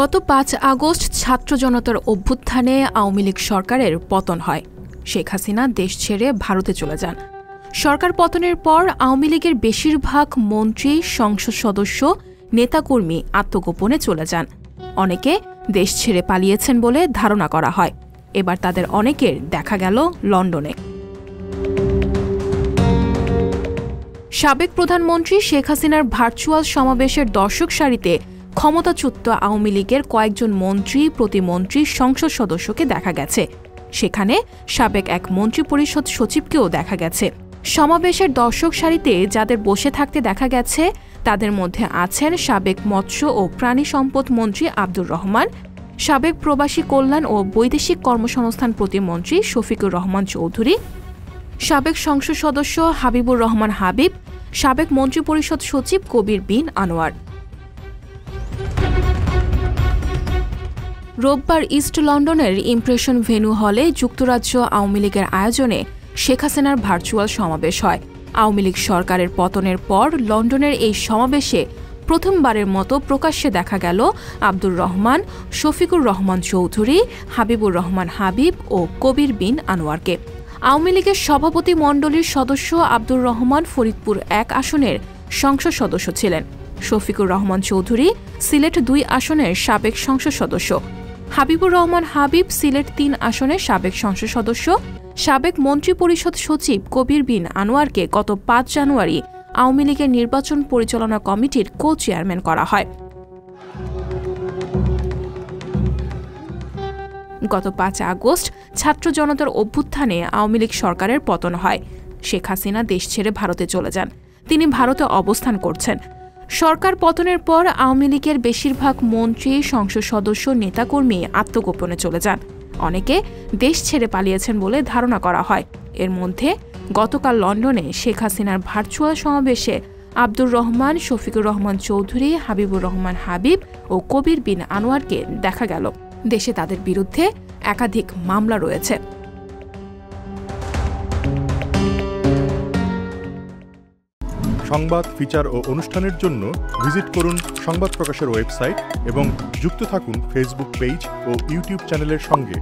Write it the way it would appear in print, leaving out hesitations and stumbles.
গত ৫ আগস্ট ছাত্র জনতার অভ্যুত্থানে আওয়ামী লীগ সরকারের পতন হয়। শেখ হাসিনা দেশ ছেড়ে ভারতে চলে যান। সরকার পতনের পর আওয়ামী লীগের বেশিরভাগ মন্ত্রী, সংসদ সদস্য, নেতাকর্মী আত্মগোপনে চলে যান। অনেকে দেশ ছেড়ে পালিয়েছেন বলে ধারণা করা হয়। এবার তাদের অনেকের দেখা গেল লন্ডনে। সাবেক প্রধানমন্ত্রী শেখ হাসিনার ভার্চুয়াল সমাবেশের দর্শক সারিতে ক্ষমতাচ্যুত আওয়ামী লীগের কয়েকজন মন্ত্রী, প্রতিমন্ত্রী, সংসদ সদস্যকে দেখা গেছে। সেখানে সাবেক এক মন্ত্রিপরিষদ সচিবকেও দেখা গেছে। সমাবেশের দর্শক সারিতে যাদের বসে থাকতে দেখা গেছে তাদের মধ্যে আছেন সাবেক মৎস্য ও প্রাণী সম্পদ মন্ত্রী আব্দুর রহমান, সাবেক প্রবাসী কল্যাণ ও বৈদেশিক কর্মসংস্থান প্রতিমন্ত্রী শফিকুর রহমান চৌধুরী, সাবেক সংসদ সদস্য হাবিবুর রহমান হাবিব, সাবেক মন্ত্রিপরিষদ সচিব কবির বিন আনোয়ার। রোববার ইস্ট লন্ডনের ইমপ্রেশন ভেন্যু হলে যুক্তরাজ্য আওয়ামী লীগের আয়োজনে শেখ হাসিনার ভার্চুয়াল সমাবেশ হয়। আওয়ামী লীগ সরকারের পতনের পর লন্ডনের এই সমাবেশে প্রথমবারের মতো প্রকাশ্যে দেখা গেল আব্দুর রহমান, শফিকুর রহমান চৌধুরী, হাবিবুর রহমান হাবিব ও কবির বিন আনোয়ারকে। আওয়ামী লীগের সভাপতি মণ্ডলীর সদস্য আব্দুর রহমান ফরিদপুর ১ আসনের সংসদ সদস্য ছিলেন। শফিকুর রহমান চৌধুরী সিলেট ২ আসনের সাবেক সংসদ সদস্য, হাবিবুর রহমান হাবিব সিলেট ৩ আসনের সাবেক সংসদ সদস্য, সাবেক মন্ত্রিপরিষদ সচিব কবির বিন আনোয়ারকে গত ৫ জানুয়ারি আওয়ামী লীগের নির্বাচন পরিচালনা কমিটির কো চেয়ারম্যান করা হয়। গত ৫ আগস্ট ছাত্র জনতার অভ্যুত্থানে আওয়ামী লীগ সরকারের পতন হয়। শেখ হাসিনা দেশ ছেড়ে ভারতে চলে যান। তিনি ভারতে অবস্থান করছেন। সরকার পতনের পর আওয়ামী লীগের বেশিরভাগ মন্ত্রী, সংসদ সদস্য, নেতাকর্মী আত্মগোপনে চলে যান। অনেকে দেশ ছেড়ে পালিয়েছেন বলে ধারণা করা হয়। এর মধ্যে গতকাল লন্ডনে শেখ হাসিনার ভার্চুয়াল সমাবেশে আব্দুর রহমান, শফিকুর রহমান চৌধুরী, হাবিবুর রহমান হাবিব ও কবির বিন আনোয়ারকে দেখা গেল। দেশে তাদের বিরুদ্ধে একাধিক মামলা রয়েছে। সংবাদ, ফিচার ও অনুষ্ঠানের জন্য ভিজিট করুন সংবাদ প্রকাশের ওয়েবসাইট এবং যুক্ত থাকুন ফেসবুক পেজ ও ইউটিউব চ্যানেলের সঙ্গে।